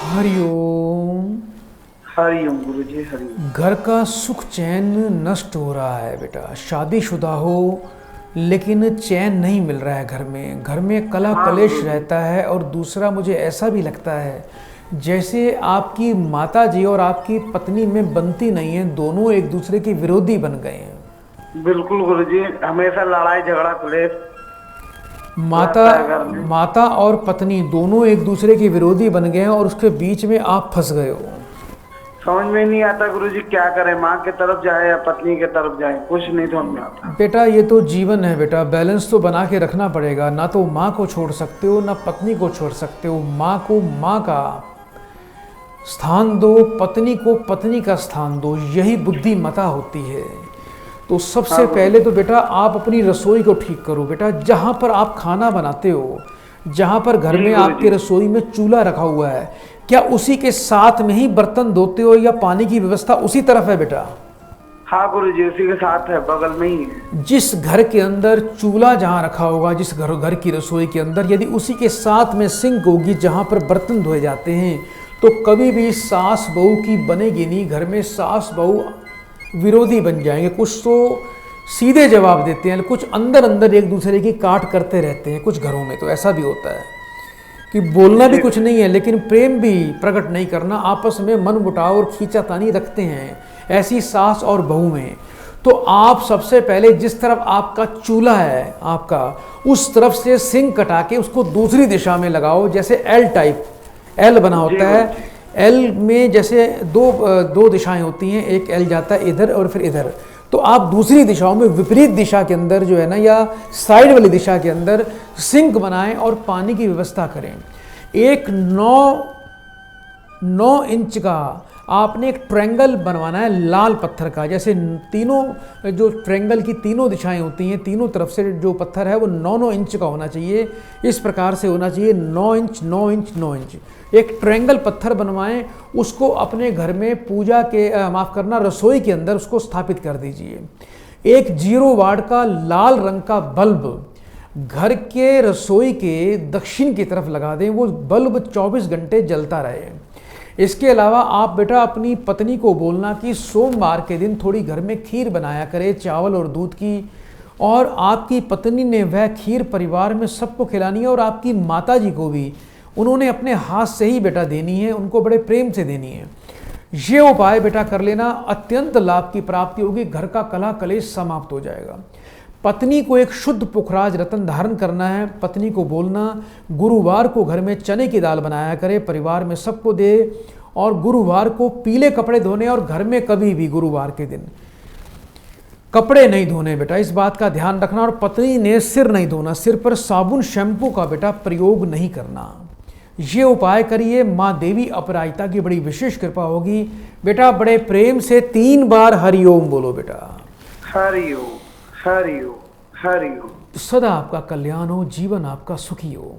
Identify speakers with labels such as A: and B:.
A: हरिओम।
B: हरिओम गुरुजी हरिओम।
A: घर का सुख चैन नष्ट हो रहा है बेटा। शादीशुदा हो लेकिन चैन नहीं मिल रहा है घर में कला
B: हाँ
A: कलेश
B: गुरुजी।
A: रहता है। और दूसरा मुझे ऐसा भी लगता है जैसे आपकी माता जी और आपकी पत्नी में बनती नहीं है, दोनों एक दूसरे के विरोधी बन गए हैं।
B: बिल्कुल गुरुजी, हमेशा लड़ाई झगड़ा क्लेश
A: माता
B: रहता है घर में।
A: माता और पत्नी दोनों एक दूसरे के विरोधी बन गए हैं और उसके बीच में आप फंस गए हो।
B: समझ में नहीं आता गुरुजी, क्या करें, माँ के तरफ जाए या पत्नी के तरफ जाए, कुछ नहीं समझ में आता।
A: बेटा ये तो जीवन है बेटा, बैलेंस तो बना के रखना पड़ेगा। ना तो माँ को छोड़ सकते हो ना पत्नी को छोड़ सकते हो। माँ को माँ का स्थान दो, पत्नी को पत्नी का स्थान दो, यही बुद्धिमता होती है। तो सबसे
B: हाँ
A: पहले
B: गुरुजी।
A: तो बेटा आप अपनी रसोई को ठीक करो बेटा। जहाँ पर आप खाना बनाते हो, जहाँ पर घर
B: जी
A: में आपके
B: गुरुजी।
A: रसोई में चूल्हा रखा हुआ है, क्या उसी के साथ में ही बर्तन धोते हो या पानी की व्यवस्था उसी तरफ है बेटा?
B: हाँ गुरुजी, उसी के साथ है, बगल में ही है।
A: जिस घर के अंदर चूल्हा जहाँ रखा होगा, जिस घर की रसोई के अंदर यदि उसी के साथ में सिंक होगी जहाँ पर बर्तन धोए जाते हैं, तो कभी भी सास बहू की बनेगी नहीं। घर में सास बहू विरोधी बन जाएंगे। कुछ तो सीधे जवाब देते हैं, कुछ अंदर अंदर एक दूसरे की काट करते रहते हैं। कुछ घरों में तो ऐसा भी होता है कि बोलना भी
B: जी
A: कुछ नहीं है लेकिन प्रेम भी प्रकट नहीं करना, आपस में मन मुटाव और खींचातानी रखते हैं, ऐसी सास और बहू में। तो आप सबसे पहले जिस तरफ आपका चूल्हा है आपका, उस तरफ से सिंक कटा के उसको दूसरी दिशा में लगाओ। जैसे एल टाइप, एल बना
B: जी
A: होता है।
B: गुरुजी।
A: एल में जैसे दो दिशाएं होती हैं, एक एल जाता है इधर और फिर इधर। तो आप दूसरी दिशाओं में विपरीत दिशा के अंदर जो है ना, या साइड वाली दिशा के अंदर सिंक बनाएं और पानी की व्यवस्था करें। एक 9 इंच का आपने एक ट्रायंगल बनवाना है लाल पत्थर का। जैसे तीनों जो ट्रायंगल की तीनों दिशाएं होती हैं, तीनों तरफ से जो पत्थर है वो 9 इंच का होना चाहिए। इस प्रकार से होना चाहिए 9 इंच 9 इंच 9 इंच। एक ट्रायंगल पत्थर बनवाएं, उसको अपने घर में पूजा के माफ़ करना रसोई के अंदर उसको स्थापित कर दीजिए। एक 0 वाट का लाल रंग का बल्ब घर के रसोई के दक्षिण की तरफ लगा दें। वो बल्ब 24 घंटे जलता रहे। इसके अलावा आप बेटा अपनी पत्नी को बोलना कि सोमवार के दिन थोड़ी घर में खीर बनाया करे, चावल और दूध की। और आपकी पत्नी ने वह खीर परिवार में सबको खिलानी है। और आपकी माता जी को भी उन्होंने अपने हाथ से ही बेटा देनी है, उनको बड़े प्रेम से देनी है। ये उपाय बेटा कर लेना, अत्यंत लाभ की प्राप्ति होगी। घर का कलह कलेश समाप्त हो जाएगा। पत्नी को एक शुद्ध पुखराज रत्न धारण करना है। पत्नी को बोलना गुरुवार को घर में चने की दाल बनाया करे, परिवार में सबको दे। और गुरुवार को पीले कपड़े धोने, और घर में कभी भी गुरुवार के दिन कपड़े नहीं धोने बेटा, इस बात का ध्यान रखना। और पत्नी ने सिर नहीं धोना, सिर पर साबुन शैम्पू का बेटा प्रयोग नहीं करना। ये उपाय करिए, माँ देवी अपराजिता की बड़ी विशेष कृपा होगी बेटा। बड़े प्रेम से 3 बार हरिओम बोलो बेटा।
B: हरिओम हरिओम हरिओम।
A: सदा आपका कल्याण हो, जीवन आपका सुखी हो।